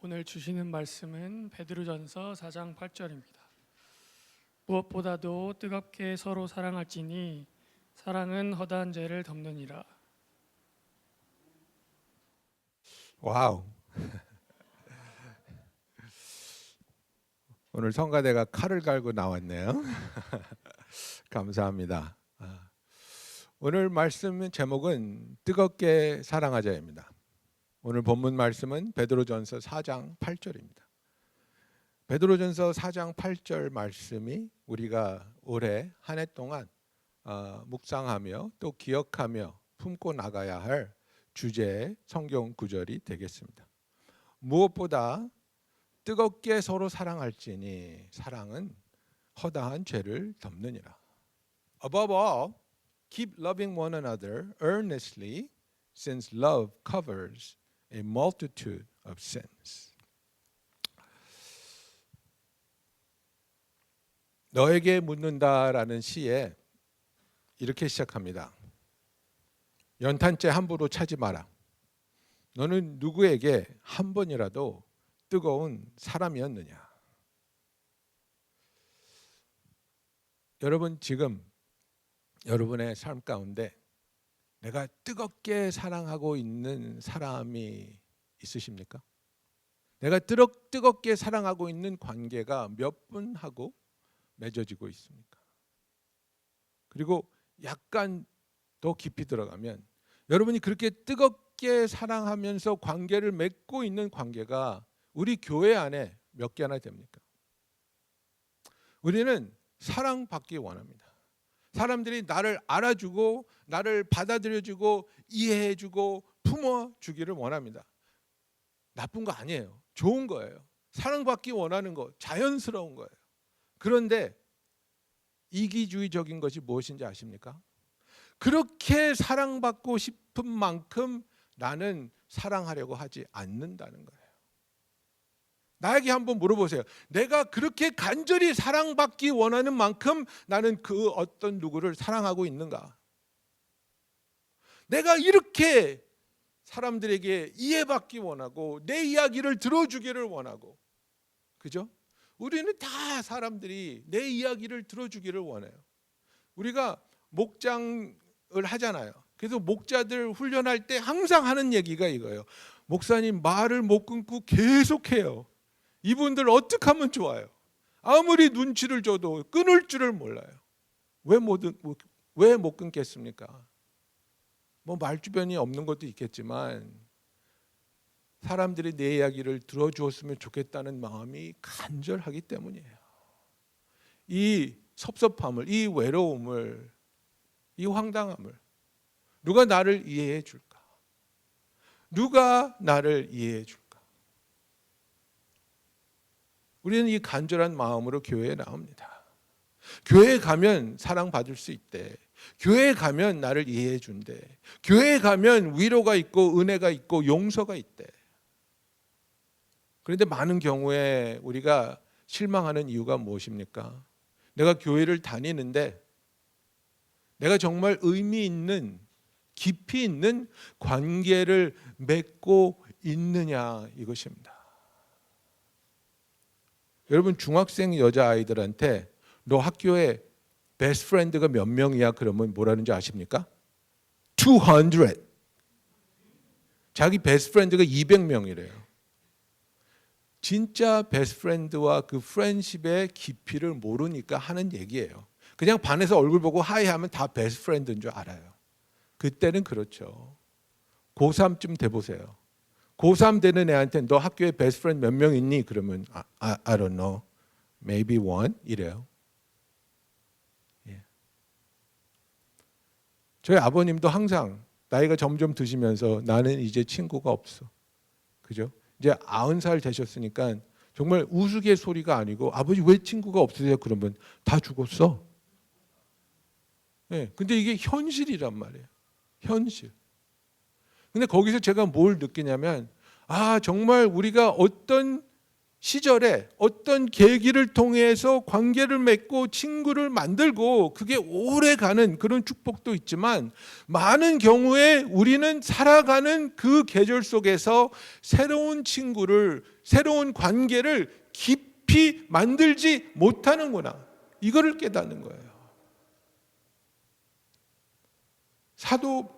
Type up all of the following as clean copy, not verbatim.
오늘 주시는 말씀은 베드로전서 4장 8절입니다. 무엇보다도 뜨겁게 서로 사랑할지니 사랑은 허다한 죄를 덮느니라. 와우. 오늘 성가대가 칼을 갈고 나왔네요. 감사합니다. 오늘 말씀 제목은 뜨겁게 사랑하자입니다. 오늘 본문 말씀은 베드로전서 4장 8절입니다. 베드로전서 4장 8절 말씀이 우리가 올해 한 해 동안 묵상하며 또 기억하며 품고 나가야 할 주제의 성경 구절이 되겠습니다. 무엇보다 뜨겁게 서로 사랑할지니 사랑은 허다한 죄를 덮느니라. Above all, keep loving one another earnestly, since love covers a multitude of sins. 너에게 묻는다라는 시에 이렇게 시작합니다. 연탄재 함부로 차지 마라. 너는 누구에게 한 번이라도 뜨거운 사람이었느냐? 여러분 지금 여러분의 삶 가운데 내가 뜨겁게 사랑하고 있는 사람이 있으십니까? 내가 뜨겁게 사랑하고 있는 관계가 몇 분하고 맺어지고 있습니까? 그리고 약간 더 깊이 들어가면 여러분이 그렇게 뜨겁게 사랑하면서 관계를 맺고 있는 관계가 우리 교회 안에 몇 개나 됩니까? 우리는 사랑받기 원합니다. 사람들이 나를 알아주고 나를 받아들여주고 이해해주고 품어주기를 원합니다. 나쁜 거 아니에요. 좋은 거예요. 사랑받기 원하는 거 자연스러운 거예요. 그런데 이기주의적인 것이 무엇인지 아십니까? 그렇게 사랑받고 싶은 만큼 나는 사랑하려고 하지 않는다는 거예요. 나에게 한번 물어보세요. 내가 그렇게 간절히 사랑받기 원하는 만큼 나는 그 어떤 누구를 사랑하고 있는가? 내가 이렇게 사람들에게 이해받기 원하고 내 이야기를 들어주기를 원하고, 그죠? 우리는 다 사람들이 내 이야기를 들어주기를 원해요. 우리가 목장을 하잖아요. 그래서 목자들 훈련할 때 항상 하는 얘기가 이거예요. 목사님 말을 못 끊고 계속해요. 이분들 어떻게 하면 좋아요? 아무리 눈치를 줘도 끊을 줄을 몰라요. 왜 못 끊겠습니까? 뭐 말주변이 없는 것도 있겠지만 사람들이 내 이야기를 들어주었으면 좋겠다는 마음이 간절하기 때문이에요. 이 섭섭함을, 이 외로움을, 이 황당함을 누가 나를 이해해 줄까? 누가 나를 이해해 줄까? 우리는 이 간절한 마음으로 교회에 나옵니다. 교회에 가면 사랑받을 수 있대. 교회에 가면 나를 이해해 준대. 교회에 가면 위로가 있고 은혜가 있고 용서가 있대. 그런데 많은 경우에 우리가 실망하는 이유가 무엇입니까? 내가 교회를 다니는데 내가 정말 의미 있는 깊이 있는 관계를 맺고 있느냐, 이것입니다. 여러분 중학생 여자아이들한테 너 학교에 베스트 프렌드가 몇 명이야? 그러면 뭐라는지 아십니까? 200. 자기 베스트 프렌드가 200명이래요. 진짜 베스트 프렌드와 그 프렌십의 깊이를 모르니까 하는 얘기예요. 그냥 반에서 얼굴 보고 하이 하면 다 베스트 프렌드인 줄 알아요. 그때는 그렇죠. 고3쯤 돼보세요. 고3 되는 애한테 너 학교에 베스트 프렌드 몇 명 있니? 그러면 I don't know. Maybe one 이래요. 예. 저희 아버님도 항상 나이가 점점 드시면서 나는 이제 친구가 없어. 그죠? 이제 90살 되셨으니까 정말 우스갯소리가 아니고 아버지 왜 친구가 없으세요? 그러면 다 죽었어. 예. 근데 이게 현실이란 말이에요. 현실. 근데 거기서 제가 뭘 느끼냐면 정말 우리가 어떤 시절에 어떤 계기를 통해서 관계를 맺고 친구를 만들고 그게 오래 가는 그런 축복도 있지만, 많은 경우에 우리는 살아가는 그 계절 속에서 새로운 친구를, 새로운 관계를 깊이 만들지 못하는구나, 이거를 깨닫는 거예요. 사도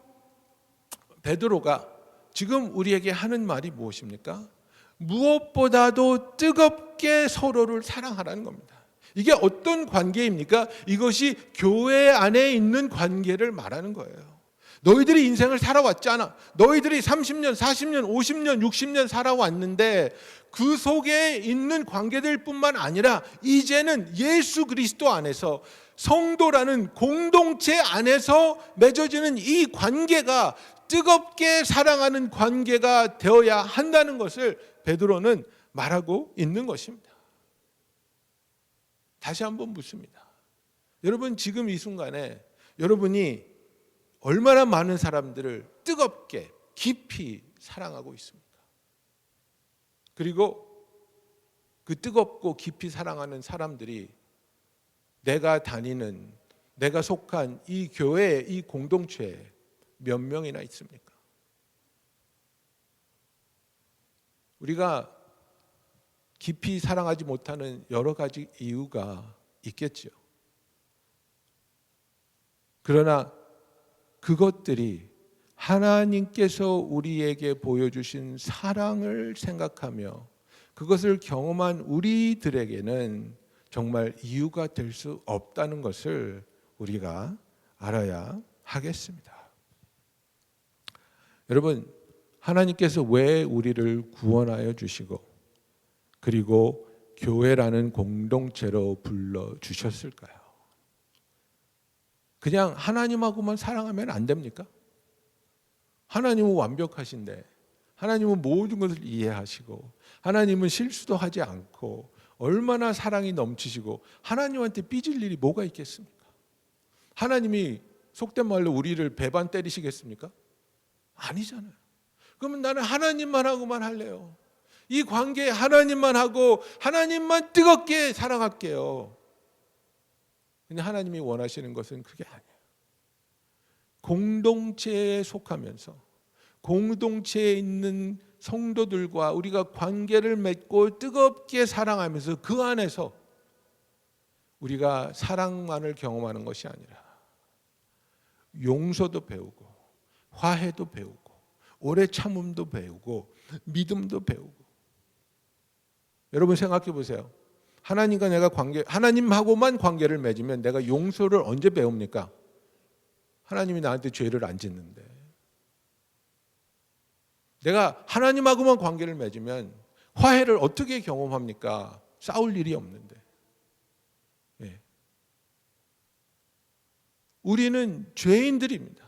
베드로가 지금 우리에게 하는 말이 무엇입니까? 무엇보다도 뜨겁게 서로를 사랑하라는 겁니다. 이게 어떤 관계입니까? 이것이 교회 안에 있는 관계를 말하는 거예요. 너희들이 인생을 살아왔잖아. 너희들이 30년, 40년, 50년, 60년 살아왔는데 그 속에 있는 관계들 뿐만 아니라 이제는 예수 그리스도 안에서 성도라는 공동체 안에서 맺어지는 이 관계가 뜨겁게 사랑하는 관계가 되어야 한다는 것을 베드로는 말하고 있는 것입니다. 다시 한번 묻습니다. 여러분, 지금 이 순간에 여러분이 얼마나 많은 사람들을 뜨겁게 깊이 사랑하고 있습니까? 그리고 그 뜨겁고 깊이 사랑하는 사람들이 내가 다니는, 내가 속한 이 교회, 이 공동체에 몇 명이나 있습니까? 우리가 깊이 사랑하지 못하는 여러 가지 이유가 있겠죠. 그러나 그것들이 하나님께서 우리에게 보여주신 사랑을 생각하며 그것을 경험한 우리들에게는 정말 이유가 될 수 없다는 것을 우리가 알아야 하겠습니다. 여러분, 하나님께서 왜 우리를 구원하여 주시고 그리고 교회라는 공동체로 불러주셨을까요? 그냥 하나님하고만 사랑하면 안 됩니까? 하나님은 완벽하신데, 하나님은 모든 것을 이해하시고, 하나님은 실수도 하지 않고 얼마나 사랑이 넘치시고 하나님한테 삐질 일이 뭐가 있겠습니까? 하나님이 속된 말로 우리를 배반 때리시겠습니까? 아니잖아요. 그러면 나는 하나님만 하고만 할래요. 이 관계에 하나님만 하고 하나님만 뜨겁게 사랑할게요. 근데 하나님이 원하시는 것은 그게 아니에요. 공동체에 속하면서 공동체에 있는 성도들과 우리가 관계를 맺고 뜨겁게 사랑하면서 그 안에서 우리가 사랑만을 경험하는 것이 아니라 용서도 배우고 화해도 배우고 오래 참음도 배우고 믿음도 배우고. 여러분 생각해 보세요. 하나님과 내가 하나님하고만 관계를 맺으면 내가 용서를 언제 배웁니까? 하나님이 나한테 죄를 안 짓는데. 내가 하나님하고만 관계를 맺으면 화해를 어떻게 경험합니까? 싸울 일이 없는데. 예. 우리는 죄인들입니다.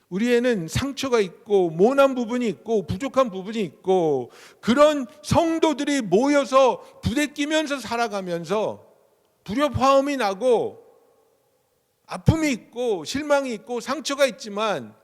우리에는 상처가 있고 모난 부분이 있고 부족한 부분이 있고, 그런 성도들이 모여서 부대끼면서 살아가면서 불협화음이 나고 아픔이 있고 실망이 있고 상처가 있지만,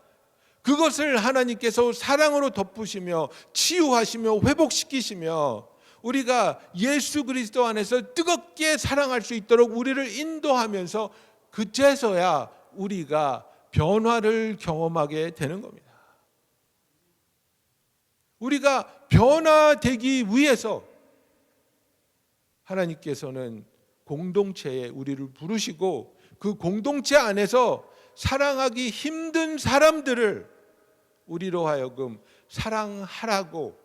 그것을 하나님께서 사랑으로 덮으시며 치유하시며 회복시키시며 우리가 예수 그리스도 안에서 뜨겁게 사랑할 수 있도록 우리를 인도하면서 그제서야 우리가 변화를 경험하게 되는 겁니다. 우리가 변화되기 위해서 하나님께서는 공동체에 우리를 부르시고 그 공동체 안에서 사랑하기 힘든 사람들을 우리로 하여금 사랑하라고,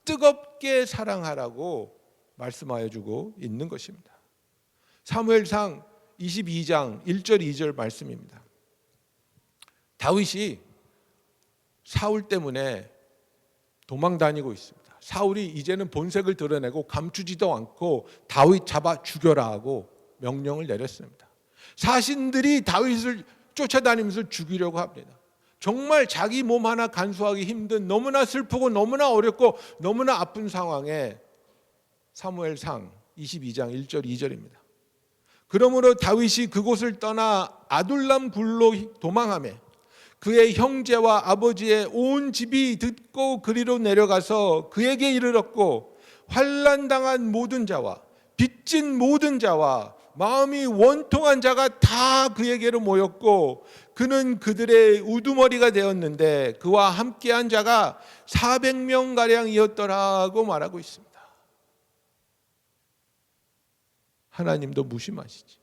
뜨겁게 사랑하라고 말씀하여 주고 있는 것입니다. 사무엘상 22장 1절 2절 말씀입니다. 다윗이 사울 때문에 도망 다니고 있습니다. 사울이 이제는 본색을 드러내고 감추지도 않고 다윗 잡아 죽여라 하고 명령을 내렸습니다. 사신들이 다윗을 쫓아다니면서 죽이려고 합니다. 정말 자기 몸 하나 간수하기 힘든, 너무나 슬프고 너무나 어렵고 너무나 아픈 상황에 사무엘상 22장 1절 2절입니다. 그러므로 다윗이 그곳을 떠나 아둘람 굴로 도망하며 그의 형제와 아버지의 온 집이 듣고 그리로 내려가서 그에게 이르렀고 환난 당한 모든 자와 빚진 모든 자와 마음이 원통한 자가 다 그에게로 모였고 그는 그들의 우두머리가 되었는데 그와 함께한 자가 400명 가량이었더라고 말하고 있습니다. 하나님도 무심하시지.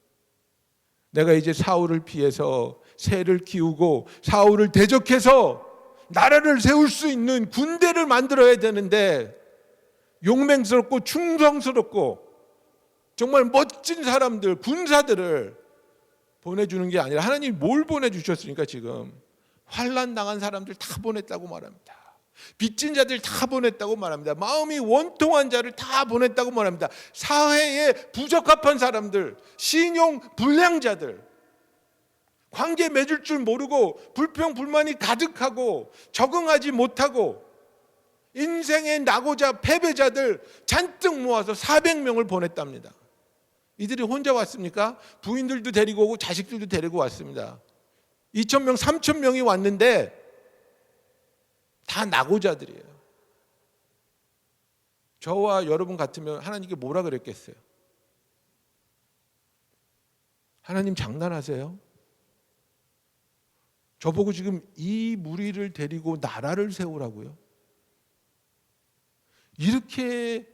내가 이제 사울을 피해서 새를 키우고 사울을 대적해서 나라를 세울 수 있는 군대를 만들어야 되는데 용맹스럽고 충성스럽고 정말 멋진 사람들, 군사들을 보내주는 게 아니라 하나님이 뭘 보내주셨습니까? 지금 환난 당한 사람들 다 보냈다고 말합니다. 빚진 자들 다 보냈다고 말합니다. 마음이 원통한 자를 다 보냈다고 말합니다. 사회에 부적합한 사람들, 신용 불량자들, 관계 맺을 줄 모르고 불평 불만이 가득하고 적응하지 못하고 인생의 낙오자 패배자들 잔뜩 모아서 400명을 보냈답니다. 이들이 혼자 왔습니까? 부인들도 데리고 오고 자식들도 데리고 왔습니다. 2,000명, 3,000명이 왔는데 다 낙오자들이에요. 저와 여러분 같으면 하나님께 뭐라 그랬겠어요? 하나님 장난하세요? 저보고 지금 이 무리를 데리고 나라를 세우라고요? 이렇게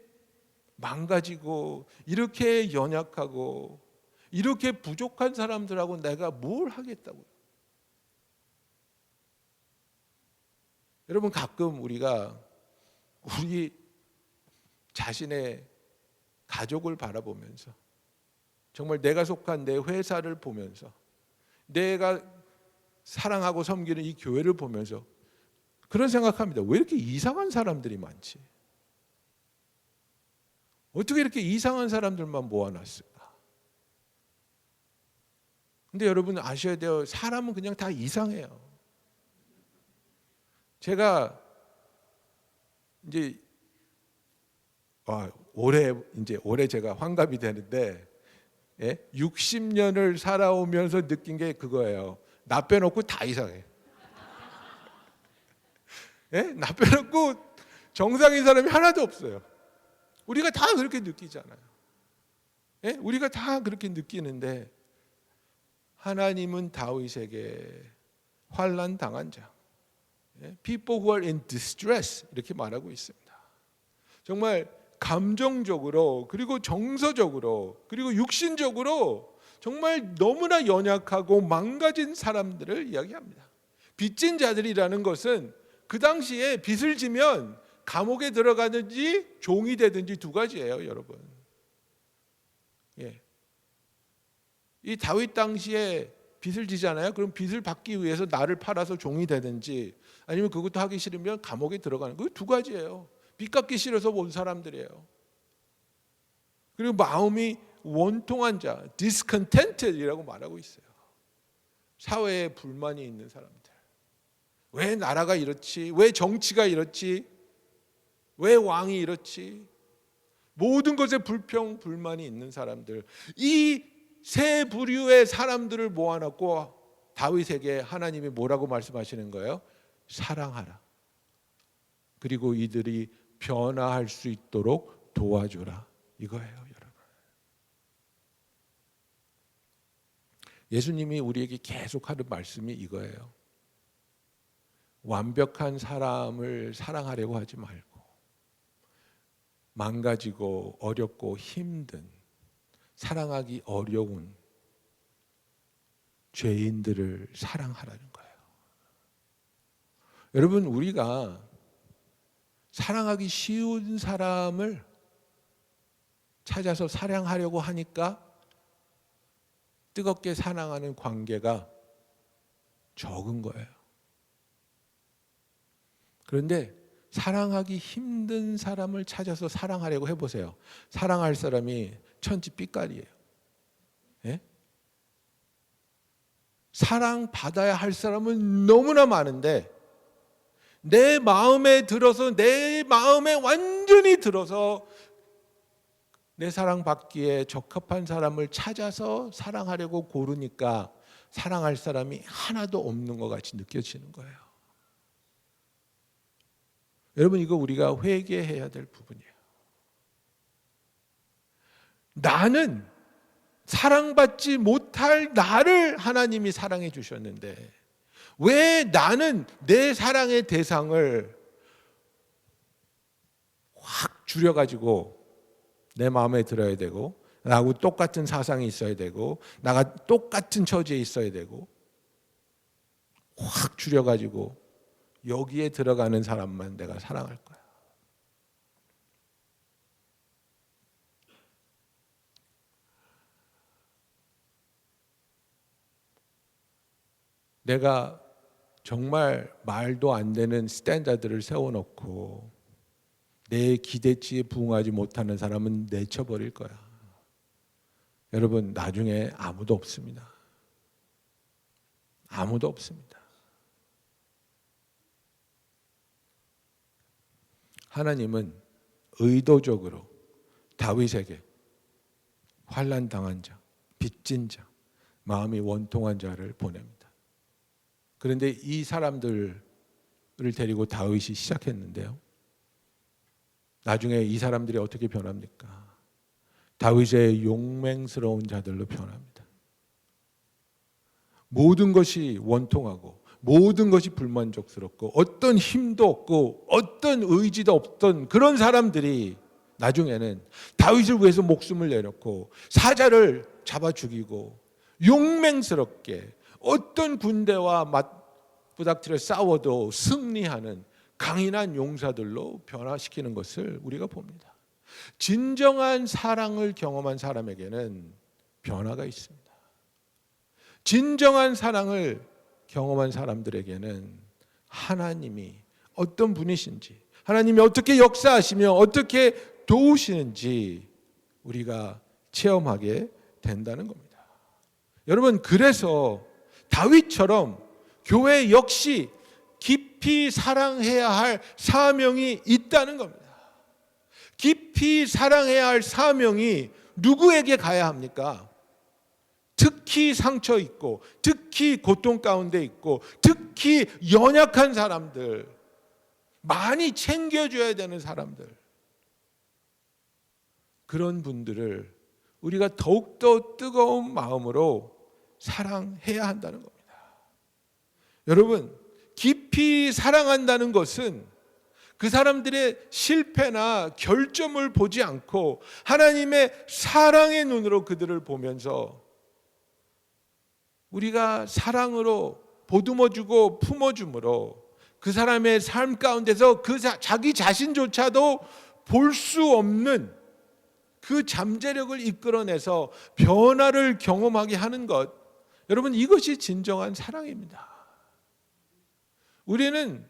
망가지고 이렇게 연약하고 이렇게 부족한 사람들하고 내가 뭘 하겠다고요? 여러분 가끔 우리가 우리 자신의 가족을 바라보면서 정말 내가 속한 내 회사를 보면서 내가 사랑하고 섬기는 이 교회를 보면서 그런 생각합니다. 왜 이렇게 이상한 사람들이 많지? 어떻게 이렇게 이상한 사람들만 모아놨을까? 근데 여러분 아셔야 돼요. 사람은 그냥 다 이상해요. 제가 이제 올해 제가 환갑이 되는데 60년을 살아오면서 느낀 게 그거예요. 나 빼놓고 다 이상해. 나 빼놓고 정상인 사람이 하나도 없어요. 우리가 다 그렇게 느끼잖아요. 우리가 다 그렇게 느끼는데 하나님은 다윗에게 환난 당한 자, people who are in distress 이렇게 말하고 있습니다. 정말 감정적으로 그리고 정서적으로 그리고 육신적으로 정말 너무나 연약하고 망가진 사람들을 이야기합니다. 빚진 자들이라는 것은 그 당시에 빚을 지면 감옥에 들어가든지 종이 되든지 두 가지예요, 여러분. 이 다윗 당시에 빚을 지잖아요. 그럼 빚을 받기 위해서 나를 팔아서 종이 되든지 아니면 그것도 하기 싫으면 감옥에 들어가는 거. 두 가지예요. 빚 갚기 싫어서 온 사람들이에요. 그리고 마음이 원통한 자, discontented이라고 말하고 있어요. 사회에 불만이 있는 사람들. 왜 나라가 이렇지? 왜 정치가 이렇지? 왜 왕이 이렇지? 모든 것에 불평, 불만이 있는 사람들. 이 세 부류의 사람들을 모아놓고 다윗에게 하나님이 뭐라고 말씀하시는 거예요? 사랑하라. 그리고 이들이 변화할 수 있도록 도와주라. 이거예요, 여러분. 예수님이 우리에게 계속 하는 말씀이 이거예요. 완벽한 사람을 사랑하려고 하지 말고 망가지고 어렵고 힘든 사랑하기 어려운 죄인들을 사랑하라는 거예요. 여러분 우리가 사랑하기 쉬운 사람을 찾아서 사랑하려고 하니까 뜨겁게 사랑하는 관계가 적은 거예요. 그런데 사랑하기 힘든 사람을 찾아서 사랑하려고 해보세요. 사랑할 사람이 천지빛깔이에요. 사랑받아야 할 사람은 너무나 많은데 내 마음에 들어서 내 마음에 완전히 들어서 내 사랑받기에 적합한 사람을 찾아서 사랑하려고 고르니까 사랑할 사람이 하나도 없는 것 같이 느껴지는 거예요. 여러분 이거 우리가 회개해야 될 부분이에요. 나는 사랑받지 못할 나를 하나님이 사랑해 주셨는데 왜 나는 내 사랑의 대상을 확 줄여가지고 내 마음에 들어야 되고 나하고 똑같은 사상이 있어야 되고 나가 똑같은 처지에 있어야 되고 확 줄여가지고 여기에 들어가는 사람만 내가 사랑할 거야. 내가 정말 말도 안 되는 스탠다드를 세워놓고 내 기대치에 부응하지 못하는 사람은 내쳐버릴 거야. 여러분, 나중에 아무도 없습니다. 아무도 없습니다. 하나님은 의도적으로 다윗에게 환난 당한 자, 빚진 자, 마음이 원통한 자를 보냅니다. 그런데 이 사람들을 데리고 다윗이 시작했는데요. 나중에 이 사람들이 어떻게 변합니까? 다윗의 용맹스러운 자들로 변합니다. 모든 것이 원통하고 모든 것이 불만족스럽고 어떤 힘도 없고 어떤 의지도 없던 그런 사람들이 나중에는 다윗을 위해서 목숨을 내놓고 사자를 잡아 죽이고 용맹스럽게 어떤 군대와 맞부닥뜨려 싸워도 승리하는 강인한 용사들로 변화시키는 것을 우리가 봅니다. 진정한 사랑을 경험한 사람에게는 변화가 있습니다. 진정한 사랑을 경험한 사람들에게는 하나님이 어떤 분이신지, 하나님이 어떻게 역사하시며 어떻게 도우시는지 우리가 체험하게 된다는 겁니다. 여러분, 그래서 다윗처럼 교회 역시 깊이 사랑해야 할 사명이 있다는 겁니다. 깊이 사랑해야 할 사명이 누구에게 가야 합니까? 특히 상처 있고 특히 고통 가운데 있고 특히 연약한 사람들, 많이 챙겨줘야 되는 사람들, 그런 분들을 우리가 더욱더 뜨거운 마음으로 사랑해야 한다는 겁니다. 여러분, 깊이 사랑한다는 것은 그 사람들의 실패나 결점을 보지 않고 하나님의 사랑의 눈으로 그들을 보면서 우리가 사랑으로 보듬어주고 품어줌으로 그 사람의 삶 가운데서 자기 자신조차도 볼 수 없는 그 잠재력을 이끌어내서 변화를 경험하게 하는 것, 여러분, 이것이 진정한 사랑입니다. 우리는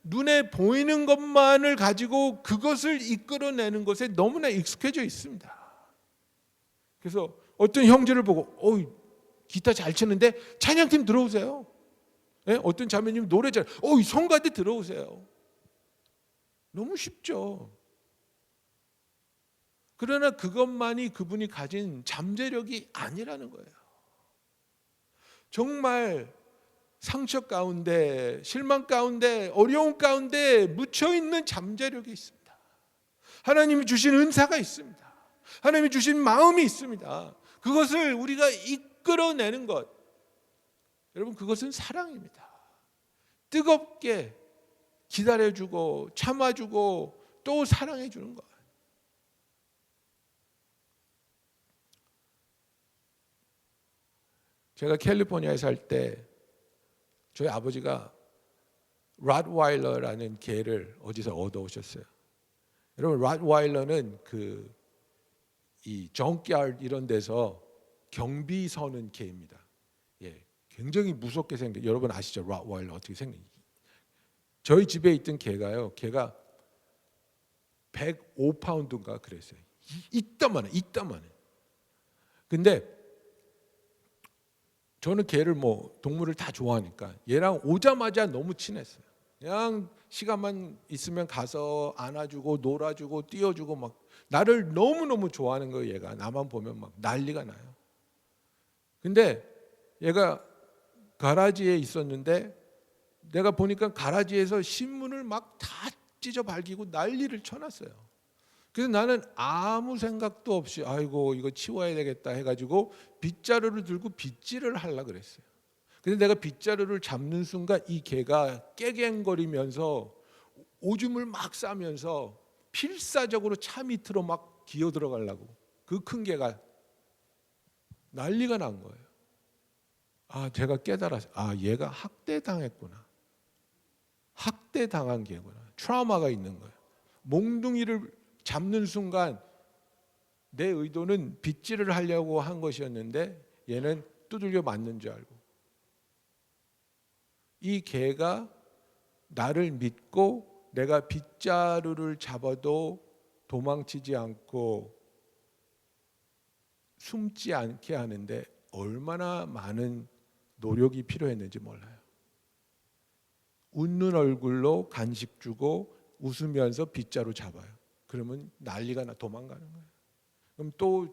눈에 보이는 것만을 가지고 그것을 이끌어내는 것에 너무나 익숙해져 있습니다. 그래서 어떤 형제를 보고 기타 잘 치는데 찬양팀 들어오세요. 네? 어떤 자매님 노래 잘, 성가대 들어오세요. 너무 쉽죠. 그러나 그것만이 그분이 가진 잠재력이 아니라는 거예요. 정말 상처 가운데, 실망 가운데, 어려움 가운데 묻혀있는 잠재력이 있습니다. 하나님이 주신 은사가 있습니다. 하나님이 주신 마음이 있습니다. 그것을 우리가 이끌어내는 것, 여러분, 그것은 사랑입니다. 뜨겁게 기다려주고 참아주고 또 사랑해주는 것. 제가 캘리포니아에 살 때 저희 아버지가 랏와일러라는 개를 어디서 얻어오셨어요. 여러분, 랏와일러는 이 정kyard 이런 데서 경비 서는 개입니다. 굉장히 무섭게 생긴, 여러분 아시죠? 랏와일러 어떻게 생긴지. 저희 집에 있던 개가 105파운드인가 그랬어요. 이따만해. 근데 저는 개를 동물을 다 좋아하니까 얘랑 오자마자 너무 친했어요. 그냥 시간만 있으면 가서 안아주고 놀아주고 띄워주고 막 나를 너무너무 좋아하는 거예요. 얘가 나만 보면 막 난리가 나요. 근데 얘가 가라지에 있었는데 내가 보니까 가라지에서 신문을 막 다 찢어 발기고 난리를 쳐놨어요. 그래서 나는 아무 생각도 없이 아이고 이거 치워야 되겠다 해가지고 빗자루를 들고 빗질을 하려고 그랬어요. 근데 내가 빗자루를 잡는 순간 이 개가 깨갱거리면서 오줌을 막 싸면서 필사적으로 차 밑으로 막 기어 들어가려고, 그 큰 개가 난리가 난 거예요. 아, 제가 깨달았어요. 아, 얘가 학대당했구나. 학대당한 개구나. 트라우마가 있는 거예요. 몽둥이를 잡는 순간 내 의도는 빗질을 하려고 한 것이었는데 얘는 두들겨 맞는 줄 알고, 이 개가 나를 믿고 내가 빗자루를 잡아도 도망치지 않고 숨지 않게 하는데 얼마나 많은 노력이 필요했는지 몰라요. 웃는 얼굴로 간식 주고 웃으면서 빗자루 잡아요. 그러면 난리가 나, 도망가는 거예요. 그럼 또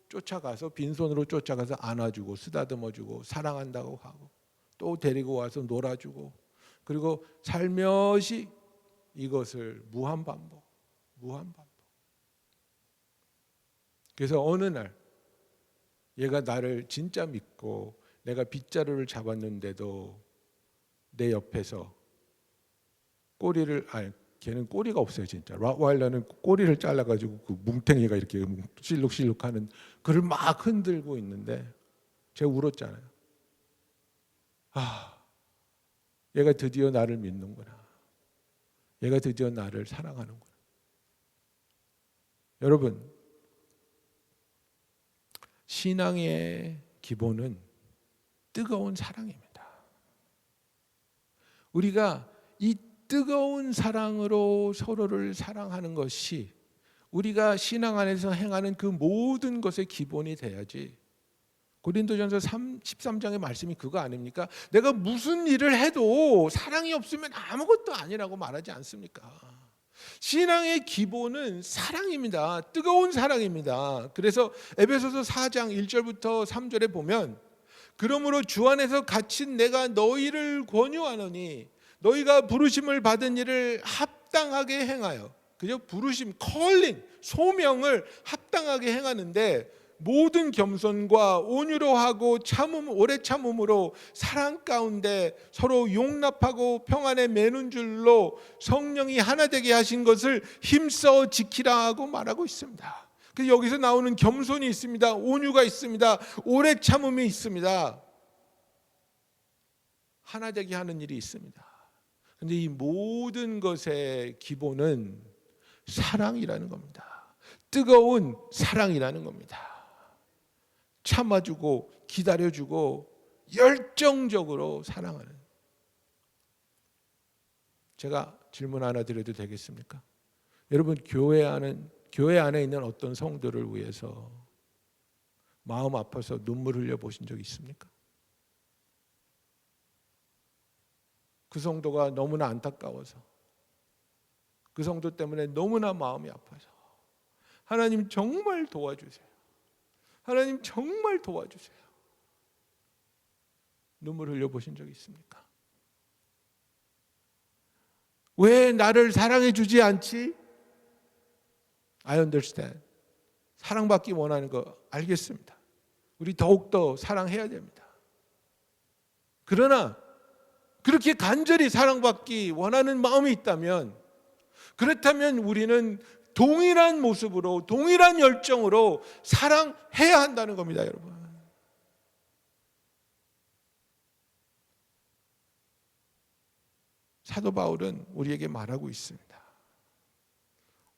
쫓아가서 빈손으로 쫓아가서 안아주고 쓰다듬어주고 사랑한다고 하고 또 데리고 와서 놀아주고, 그리고 살며시 이것을 무한반복. 그래서 어느 날 얘가 나를 진짜 믿고 내가 빗자루를 잡았는데도 내 옆에서 꼬리를, 아니 걔는 꼬리가 없어요. 진짜 롯와일러는 꼬리를 잘라가지고 그 뭉탱이가 이렇게 실룩실룩하는 그를 막 흔들고 있는데 제가 울었잖아요. 아, 얘가 드디어 나를 믿는구나. 얘가 드디어 나를 사랑하는구나. 여러분, 신앙의 기본은 뜨거운 사랑입니다. 우리가 이 뜨거운 사랑으로 서로를 사랑하는 것이 우리가 신앙 안에서 행하는 그 모든 것의 기본이 돼야지. 고린도전서 13장의 말씀이 그거 아닙니까? 내가 무슨 일을 해도 사랑이 없으면 아무것도 아니라고 말하지 않습니까? 신앙의 기본은 사랑입니다. 뜨거운 사랑입니다. 그래서 에베소서 4장 1절부터 3절에 보면, 그러므로 주 안에서 갇힌 내가 너희를 권유하노니 너희가 부르심을 받은 일을 합당하게 행하여, 그죠? 부르심, 컬링, 소명을 합당하게 행하는데 모든 겸손과 온유로 하고 참음, 오래 참음으로 사랑 가운데 서로 용납하고 평안에 매는 줄로 성령이 하나 되게 하신 것을 힘써 지키라 하고 말하고 있습니다. 그래서 여기서 나오는 겸손이 있습니다. 온유가 있습니다. 오래 참음이 있습니다. 하나 되게 하는 일이 있습니다. 그런데 이 모든 것의 기본은 사랑이라는 겁니다. 뜨거운 사랑이라는 겁니다. 참아주고 기다려주고 열정적으로 사랑하는. 제가 질문 하나 드려도 되겠습니까? 여러분, 교회 안에 있는 어떤 성도를 위해서 마음 아파서 눈물 흘려 보신 적 있습니까? 그 성도가 너무나 안타까워서, 그 성도 때문에 너무나 마음이 아파서 하나님 정말 도와주세요. 하나님 정말 도와주세요. 눈물 흘려 보신 적 있습니까? 왜 나를 사랑해 주지 않지? I understand. 사랑받기 원하는 거 알겠습니다. 우리 더욱더 사랑해야 됩니다. 그러나 그렇게 간절히 사랑받기 원하는 마음이 있다면, 그렇다면 우리는 동일한 모습으로 동일한 열정으로 사랑해야 한다는 겁니다, 여러분. 사도 바울은 우리에게 말하고 있습니다.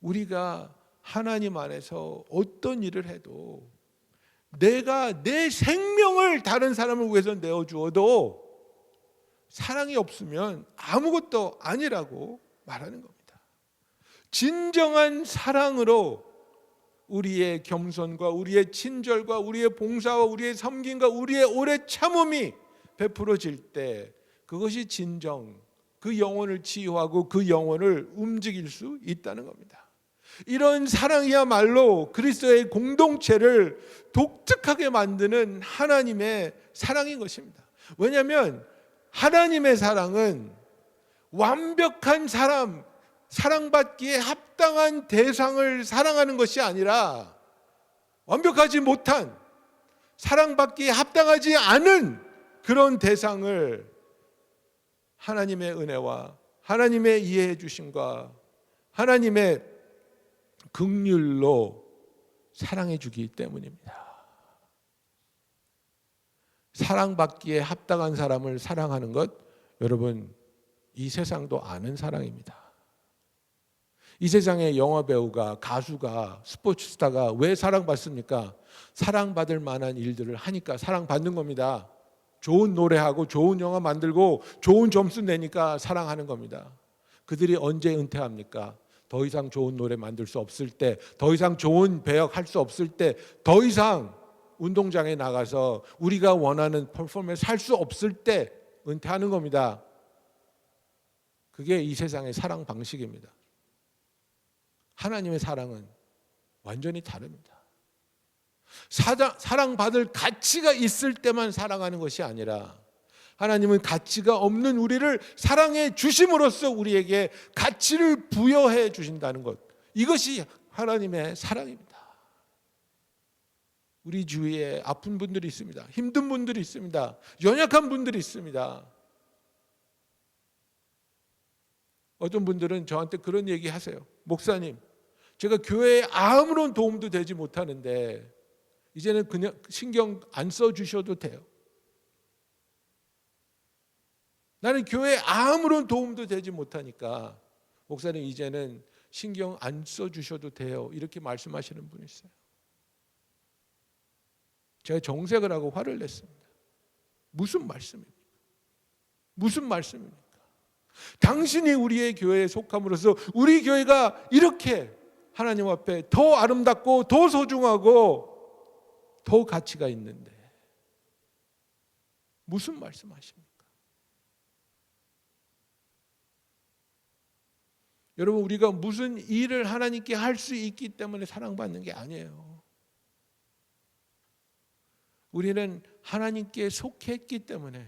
우리가 하나님 안에서 어떤 일을 해도 내가 내 생명을 다른 사람을 위해서 내어주어도 사랑이 없으면 아무것도 아니라고 말하는 겁니다. 진정한 사랑으로 우리의 겸손과 우리의 친절과 우리의 봉사와 우리의 섬김과 우리의 오래 참음이 베풀어질 때 그것이 진정 그 영혼을 치유하고 그 영혼을 움직일 수 있다는 겁니다. 이런 사랑이야말로 그리스도의 공동체를 독특하게 만드는 하나님의 사랑인 것입니다. 왜냐하면 하나님의 사랑은 완벽한 사람, 사랑받기에 합당한 대상을 사랑하는 것이 아니라 완벽하지 못한, 사랑받기에 합당하지 않은 그런 대상을 하나님의 은혜와 하나님의 이해해 주심과 하나님의 긍휼로 사랑해 주기 때문입니다. 사랑받기에 합당한 사람을 사랑하는 것, 여러분, 이 세상도 아는 사랑입니다. 이 세상의 영화 배우가, 가수가, 스포츠 스타가 왜 사랑받습니까? 사랑받을 만한 일들을 하니까 사랑받는 겁니다. 좋은 노래하고 좋은 영화 만들고 좋은 점수 내니까 사랑하는 겁니다. 그들이 언제 은퇴합니까? 더 이상 좋은 노래 만들 수 없을 때, 더 이상 좋은 배역 할 수 없을 때, 더 이상 운동장에 나가서 우리가 원하는 퍼포먼스 할 수 없을 때 은퇴하는 겁니다. 그게 이 세상의 사랑 방식입니다. 하나님의 사랑은 완전히 다릅니다. 사랑받을 가치가 있을 때만 사랑하는 것이 아니라 하나님은 가치가 없는 우리를 사랑해 주심으로써 우리에게 가치를 부여해 주신다는 것, 이것이 하나님의 사랑입니다. 우리 주위에 아픈 분들이 있습니다. 힘든 분들이 있습니다. 연약한 분들이 있습니다. 어떤 분들은 저한테 그런 얘기 하세요. 목사님, 제가 교회에 아무런 도움도 되지 못하는데 이제는 그냥 신경 안 써주셔도 돼요. 나는 교회에 아무런 도움도 되지 못하니까 목사님 이제는 신경 안 써주셔도 돼요. 이렇게 말씀하시는 분이 있어요. 제가 정색을 하고 화를 냈습니다. 무슨 말씀입니까? 무슨 말씀입니까? 당신이 우리의 교회에 속함으로써 우리 교회가 이렇게 하나님 앞에 더 아름답고 더 소중하고 더 가치가 있는데 무슨 말씀하십니까? 여러분, 우리가 무슨 일을 하나님께 할 수 있기 때문에 사랑받는 게 아니에요. 우리는 하나님께 속했기 때문에,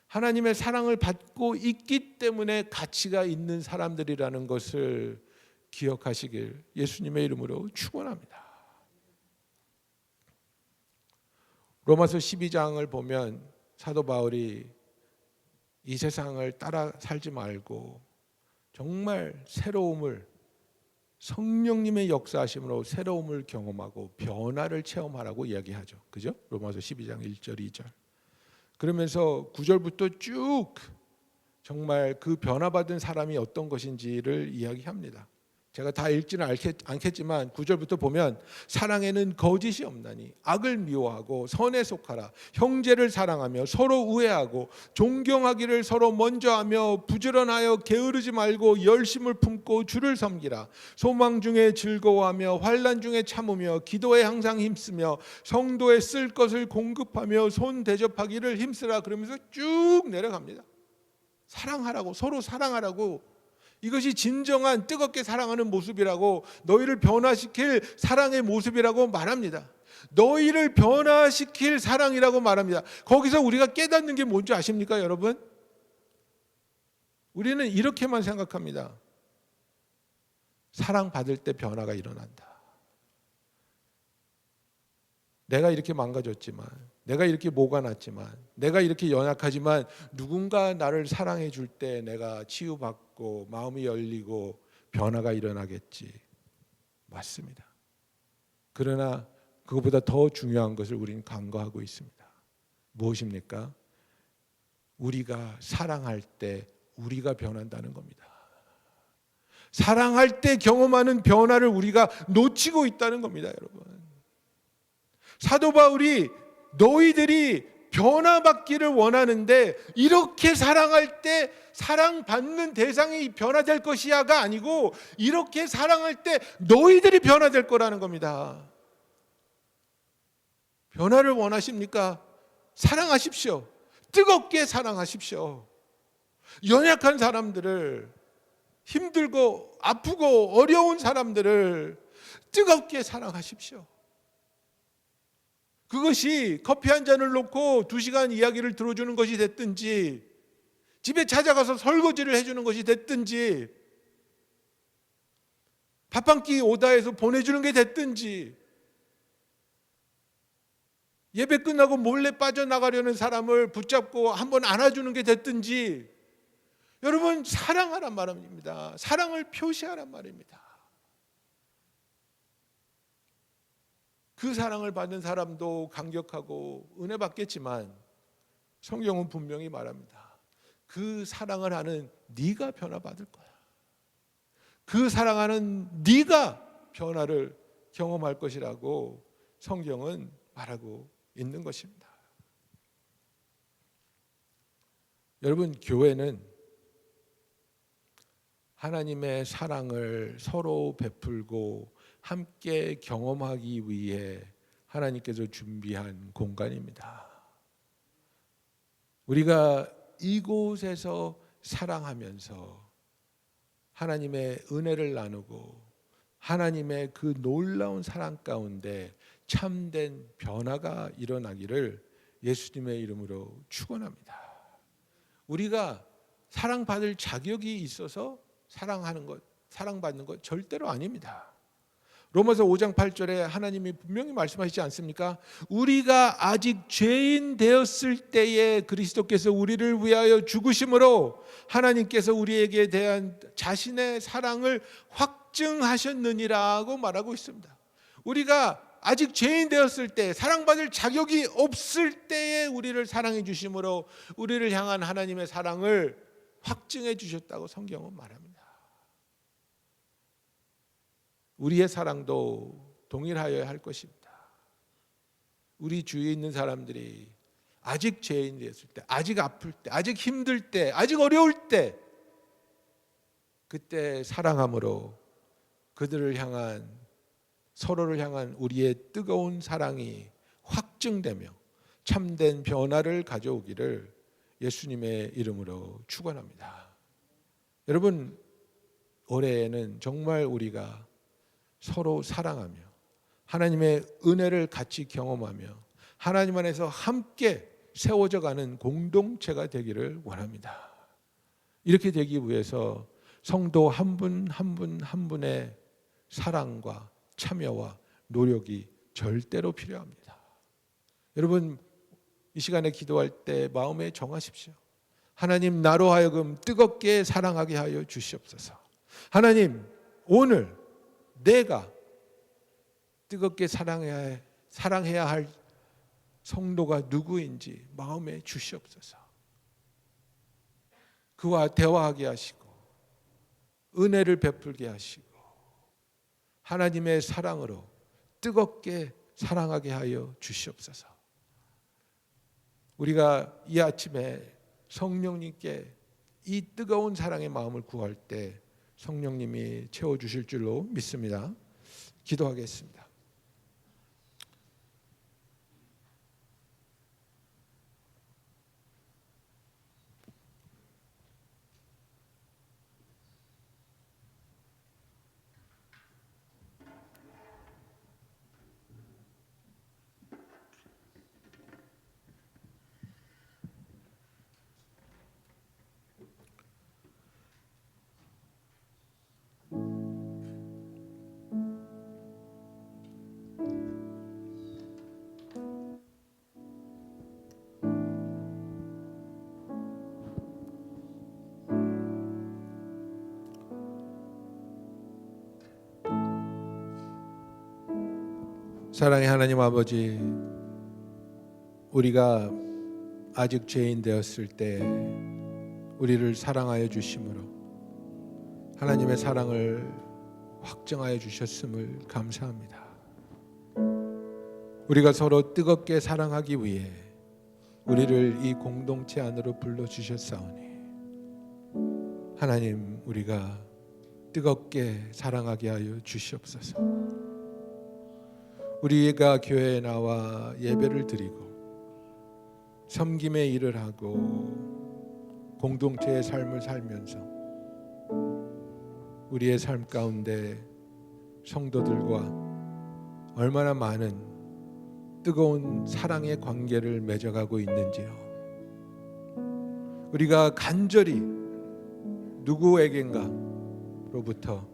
하나님의 사랑을 받고 있기 때문에 가치가 있는 사람들이라는 것을 기억하시길 예수님의 이름으로 축원합니다. 로마서 12장을 보면 사도 바울이 이 세상을 따라 살지 말고 정말 새로움을, 성령님의 역사하심으로 새로움을 경험하고 변화를 체험하라고 이야기하죠. 그죠? 로마서 12장 1절 2절. 그러면서 9절부터 쭉 정말 그 변화받은 사람이 어떤 것인지를 이야기합니다. 제가 다 읽지는 않겠지만 9절부터 보면 사랑에는 거짓이 없나니 악을 미워하고 선에 속하라. 형제를 사랑하며 서로 우애하고 존경하기를 서로 먼저 하며 부지런하여 게으르지 말고 열심을 품고 주를 섬기라. 소망 중에 즐거워하며 환난 중에 참으며 기도에 항상 힘쓰며 성도에 쓸 것을 공급하며 손 대접하기를 힘쓰라. 그러면서 쭉 내려갑니다. 사랑하라고, 서로 사랑하라고. 이것이 진정한 뜨겁게 사랑하는 모습이라고, 너희를 변화시킬 사랑의 모습이라고 말합니다. 너희를 변화시킬 사랑이라고 말합니다. 거기서 우리가 깨닫는 게 뭔지 아십니까, 여러분? 우리는 이렇게만 생각합니다. 사랑받을 때 변화가 일어난다. 내가 이렇게 망가졌지만, 내가 이렇게 모가 났지만, 내가 이렇게 연약하지만 누군가 나를 사랑해 줄 때 내가 치유받고 마음이 열리고 변화가 일어나겠지. 맞습니다. 그러나 그것보다 더 중요한 것을 우리는 간과하고 있습니다. 무엇입니까? 우리가 사랑할 때 우리가 변한다는 겁니다. 사랑할 때 경험하는 변화를 우리가 놓치고 있다는 겁니다, 여러분. 사도 바울이 너희들이 변화받기를 원하는데 이렇게 사랑할 때 사랑받는 대상이 변화될 것이야가 아니고 이렇게 사랑할 때 너희들이 변화될 거라는 겁니다. 변화를 원하십니까? 사랑하십시오. 뜨겁게 사랑하십시오. 연약한 사람들을, 힘들고 아프고 어려운 사람들을 뜨겁게 사랑하십시오. 그것이 커피 한 잔을 놓고 2시간 이야기를 들어주는 것이 됐든지, 집에 찾아가서 설거지를 해주는 것이 됐든지, 밥 한 끼 오다 해서 보내주는 게 됐든지, 예배 끝나고 몰래 빠져나가려는 사람을 붙잡고 한번 안아주는 게 됐든지, 여러분 사랑하란 말입니다. 사랑을 표시하란 말입니다. 그 사랑을 받는 사람도 감격하고 은혜 받겠지만 성경은 분명히 말합니다. 그 사랑을 하는 네가 변화받을 거야. 그 사랑하는 네가 변화를 경험할 것이라고 성경은 말하고 있는 것입니다. 여러분, 교회는 하나님의 사랑을 서로 베풀고 함께 경험하기 위해 하나님께서 준비한 공간입니다. 우리가 이곳에서 사랑하면서 하나님의 은혜를 나누고 하나님의 그 놀라운 사랑 가운데 참된 변화가 일어나기를 예수님의 이름으로 축원합니다. 우리가 사랑받을 자격이 있어서 사랑하는 것, 사랑받는 것 절대로 아닙니다. 로마서 5장 8절에 하나님이 분명히 말씀하시지 않습니까? 우리가 아직 죄인 되었을 때에 그리스도께서 우리를 위하여 죽으심으로 하나님께서 우리에게 대한 자신의 사랑을 확증하셨느니라고 말하고 있습니다. 우리가 아직 죄인 되었을 때, 사랑받을 자격이 없을 때에 우리를 사랑해 주심으로 우리를 향한 하나님의 사랑을 확증해 주셨다고 성경은 말합니다. 우리의 사랑도 동일하여야 할 것입니다. 우리 주위에 있는 사람들이 아직 죄인 되었을 때, 아직 아플 때, 아직 힘들 때, 아직 어려울 때, 그때 사랑함으로 그들을 향한, 서로를 향한 우리의 뜨거운 사랑이 확증되며 참된 변화를 가져오기를 예수님의 이름으로 축원합니다. 여러분, 올해에는 정말 우리가 서로 사랑하며 하나님의 은혜를 같이 경험하며 하나님 안에서 함께 세워져 가는 공동체가 되기를 원합니다. 이렇게 되기 위해서 성도 한 분 한 분 한 분의 사랑과 참여와 노력이 절대로 필요합니다. 여러분, 이 시간에 기도할 때 마음에 정하십시오. 하나님, 나로 하여금 뜨겁게 사랑하게 하여 주시옵소서. 하나님, 오늘 내가 뜨겁게 사랑해야 할 성도가 누구인지 마음에 주시옵소서. 그와 대화하게 하시고 은혜를 베풀게 하시고 하나님의 사랑으로 뜨겁게 사랑하게 하여 주시옵소서. 우리가 이 아침에 성령님께 이 뜨거운 사랑의 마음을 구할 때 성령님이 채워주실 줄로 믿습니다. 기도하겠습니다. 사랑의 하나님 아버지, 우리가 아직 죄인 되었을 때 우리를 사랑하여 주심으로 하나님의 사랑을 확증하여 주셨음을 감사합니다. 우리가 서로 뜨겁게 사랑하기 위해 우리를 이 공동체 안으로 불러주셨사오니 하나님, 우리가 뜨겁게 사랑하게 하여 주시옵소서. 우리가 교회에 나와 예배를 드리고 섬김의 일을 하고 공동체의 삶을 살면서 우리의 삶 가운데 성도들과 얼마나 많은 뜨거운 사랑의 관계를 맺어가고 있는지요. 우리가 간절히 누구에겐가로부터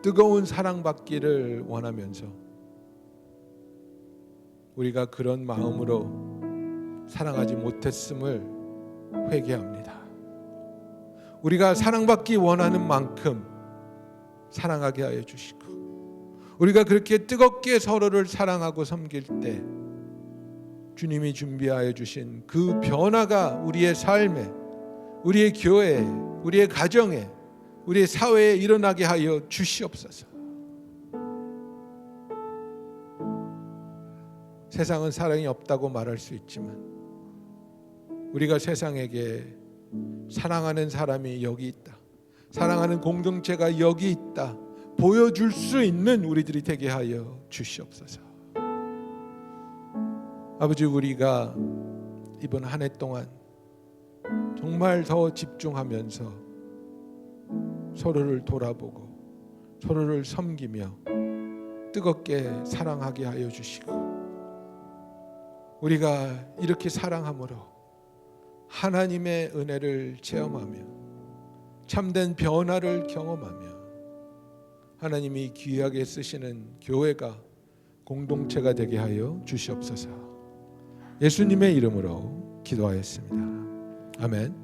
뜨거운 사랑받기를 원하면서 우리가 그런 마음으로 사랑하지 못했음을 회개합니다. 우리가 사랑받기 원하는 만큼 사랑하게 하여 주시고, 우리가 그렇게 뜨겁게 서로를 사랑하고 섬길 때 주님이 준비하여 주신 그 변화가 우리의 삶에, 우리의 교회에, 우리의 가정에, 우리의 사회에 일어나게 하여 주시옵소서. 세상은 사랑이 없다고 말할 수 있지만 우리가 세상에게 사랑하는 사람이 여기 있다, 사랑하는 공동체가 여기 있다 보여줄 수 있는 우리들이 되게 하여 주시옵소서. 아버지, 우리가 이번 한 해 동안 정말 더 집중하면서 서로를 돌아보고 서로를 섬기며 뜨겁게 사랑하게 하여 주시고, 우리가 이렇게 사랑함으로 하나님의 은혜를 체험하며 참된 변화를 경험하며 하나님이 귀하게 쓰시는 교회가, 공동체가 되게 하여 주시옵소서. 예수님의 이름으로 기도하였습니다. 아멘.